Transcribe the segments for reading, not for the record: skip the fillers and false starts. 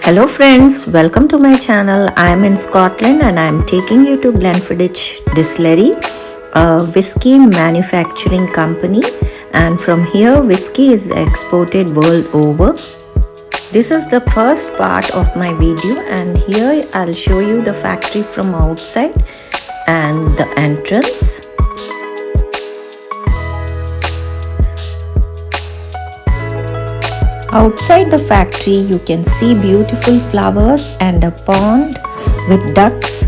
Hello friends, welcome to my channel. I am in Scotland and I am taking you to Glenfiddich Distillery, a whiskey manufacturing company, and from here whiskey is exported world over. This is the first part of my video and here I'll show you the factory from outside and the entrance. Outside the factory you can see beautiful flowers and a pond with ducks.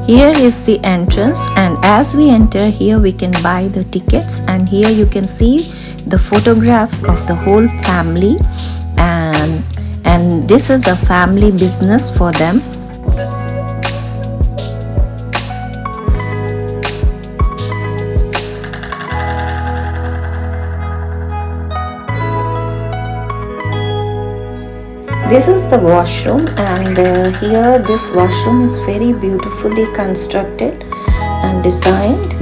Here is the entrance, and as we enter here we can buy the tickets, and here you can see the photographs of the whole family, and this is a family business for them. This is the washroom, and here this washroom is very beautifully constructed and designed.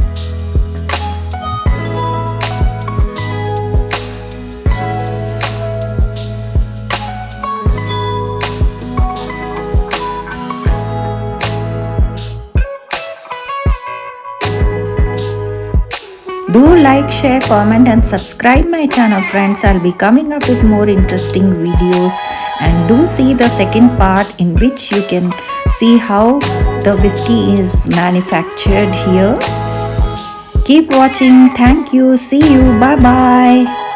Do like, share, comment and subscribe my channel friends. I'll be coming up with more interesting videos, and do see the second part in which you can see how the whiskey is manufactured here. Keep watching. Thank you. See you. Bye bye.